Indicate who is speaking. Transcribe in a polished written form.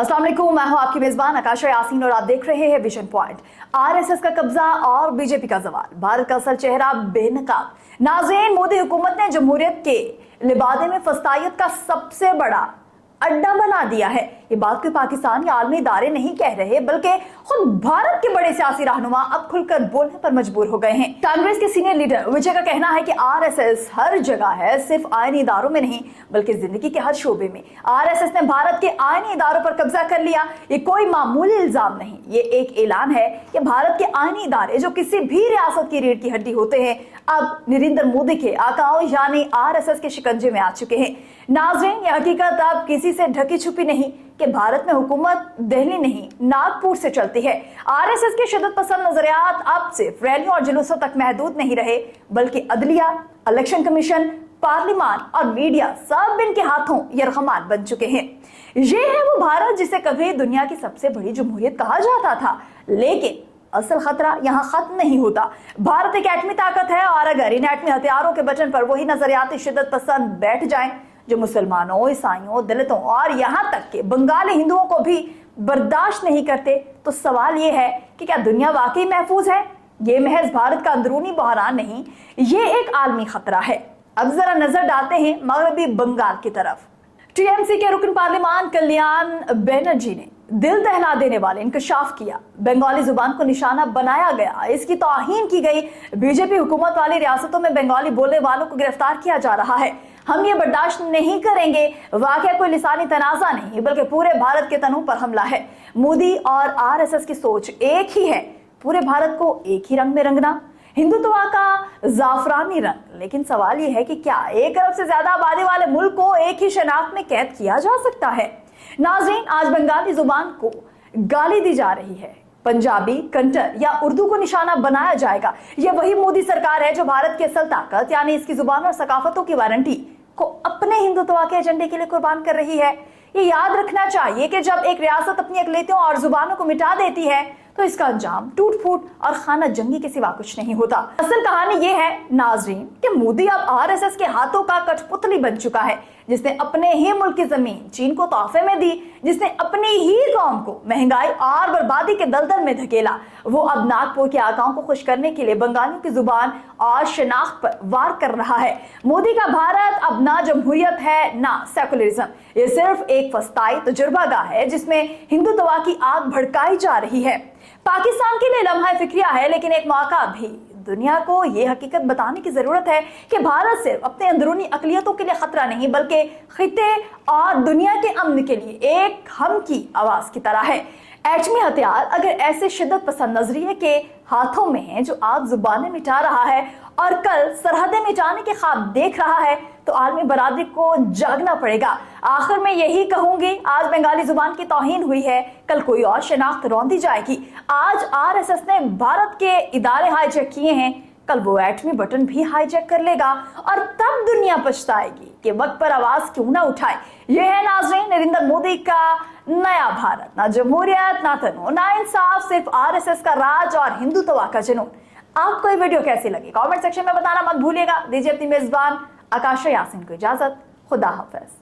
Speaker 1: अस्सलाम वालेकुम, मैं हूं आपकी मेजबान आकाशा यासीन और आप देख रहे हैं विजन पॉइंट। आरएसएस का कब्जा और बीजेपी का सवाल, भारत का असल चेहरा बेनकाब। नाज़रीन, मोदी हुकूमत ने जमहूरियत के लिबादे में फस्तायत का सबसे बड़ा अड्डा बना दिया है। ये बात कोई पाकिस्तान या आलमी इदारे नहीं कह रहे, बल्कि खुद भारत के बड़े सियासी रहनुमा अब खुलकर बोलने पर मजबूर हो गए हैं। कांग्रेस के सीनियर लीडर विजय का कहना है कि आरएसएस हर जगह है, सिर्फ आईनी इदारों में नहीं बल्कि जिंदगी के हर शोबे में। आरएसएस ने भारत के आईनी इदारों पर कब्जा कर लिया। ये कोई मामूली इल्जाम नहीं, ये एक ऐलान है कि भारत के आईनी इदारे जो किसी भी रियासत की रीढ़ की हड्डी होते हैं, अब नरेंद्र मोदी के आकाओं यानी आरएसएस के शिकंजे में आ चुके हैं। नाज़रीन, ये हकीकत अब किसी से ढकी छुपी नहीं कि भारत में हुकूमत दिल्ली नहीं नागपुर से चलती है। आरएसएस के शिद्दत पसंद नजरियात अब सिर्फ रैलियों और जुलूसों तक महदूद नहीं रहे, बल्कि अदलिया, इलेक्शन कमीशन, पार्लियामान और मीडिया सब इनके हाथों यरगमान बन चुके हैं। ये है वो भारत जिसे कभी दुनिया की सबसे बड़ी जमहूरियत कहा जाता था, लेकिन असल खतरा यहाँ खत्म नहीं होता। भारत एक एटमी ताकत है और अगर इन एटमी हथियारों के बटन पर वही नजरियाती शिद्दत पसंद बैठ जाएं जो मुसलमानों, ईसाइयों, दलितों और यहाँ तक के बंगाली हिंदुओं को भी बर्दाश्त नहीं करते, तो सवाल ये है कि क्या दुनिया वाकई महफूज है? ये महज भारत का अंदरूनी बहरान नहीं, ये एक आलमी खतरा है। अब जरा नजर डालते हैं मगरबी बंगाल की तरफ। टीएमसी के रुकन पार्लियामान कल्याण बनर्जी ने दिल दहला देने वाले इंकशाफ किया। बंगाली जुबान को निशाना बनाया गया, इसकी तौहीन की गई। बीजेपी हुकूमत वाली रियासतों में बंगाली बोलने वालों को गिरफ्तार किया जा रहा है। हम ये बर्दाश्त नहीं करेंगे। वाकया कोई लिसानी तनाजा नहीं बल्कि पूरे भारत के तनु पर हमला है। मोदी और आरएसएस की सोच एक ही है, पूरे भारत को एक ही रंग में रंगना, हिंदुत्व का जाफरानी रंग। लेकिन सवाल यह है कि क्या 1 अरब से ज्यादा आबादी वाले मुल्क को एक ही शनाख्त में कैद किया जा सकता है? नाज़रीन, आज बंगाली जुबान को गाली दी जा रही है, पंजाबी, कंटर या उर्दू को निशाना बनाया जाएगा। यह वही मोदी सरकार है जो भारत की असल ताकत यानी इसकी जुबान और सकाफतों की वारंटी को अपने हिंदुत्व के एजेंडे के लिए कुर्बान कर रही है। ये याद रखना चाहिए कि जब एक रियासत अपनी अकलियतों और जुबानों को मिटा देती है तो इसका अंजाम टूट फूट और खाना जंगी के सिवा कुछ नहीं होता। असल कहानी ये है नाज़रीन कि मोदी अब आरएसएस के हाथों का कठपुतली बन चुका है, जिसने अपने ही मुल्क की जमीन चीन को तोहफे में दी, जिसने अपनी ही कौम को महंगाई और बर्बादी के दलदल में धकेला। वो अब नागपुर के आकाओं को खुश करने के लिए बंगालियों की जुबान और शनाख्त पर वार कर रहा है। मोदी का भारत अब ना जमहूरियत है ना सेकुलरिज्म, ये सिर्फ एक फस्ताई तजुर्बागाह है जिसमें हिंदुत्व की आग भड़काई जा रही है। पाकिस्तान के लिए लम्हा फिक्रिया है, लेकिन एक मौका भी। दुनिया को यह हकीकत बताने की जरूरत है कि भारत सिर्फ अपने अंदरूनी अकलियतों के लिए खतरा नहीं बल्कि खिते और दुनिया के अमन के लिए एक हम की आवाज की तरह है। एटमी हथियार अगर ऐसे शिद्दत पसंद नजरिए के हाथों में है जो आज जुबानें मिटा रहा है और कल सरहदें मिटाने के ख्वाब देख रहा है, तो आलमी बरादरी को जागना पड़ेगा। आखिर में यही कहूंगी, आज बंगाली जुबान की तौहीन हुई है, कल कोई और शनाख्त रौंदी जाएगी। आज आरएसएस ने भारत के इदारे हाईजैक किए हैं, कल वो एटमी बटन भी हाईजैक कर लेगा और तब दुनिया पछताएगी कि वक्त पर आवाज क्यों ना उठाए। यह है नाज़रीन नरेंद्र मोदी का नया भारत, ना जमहूरियत ना तनु ना इंसाफ, सिर्फ आरएसएस का राज और हिंदुत्व का जुनून। आपको ये वीडियो कैसी लगी कमेंट सेक्शन में बताना मत भूलिएगा। दीजिए अपनी मेजबान आकाशा यासीन को इजाजत। खुदा हाफिज।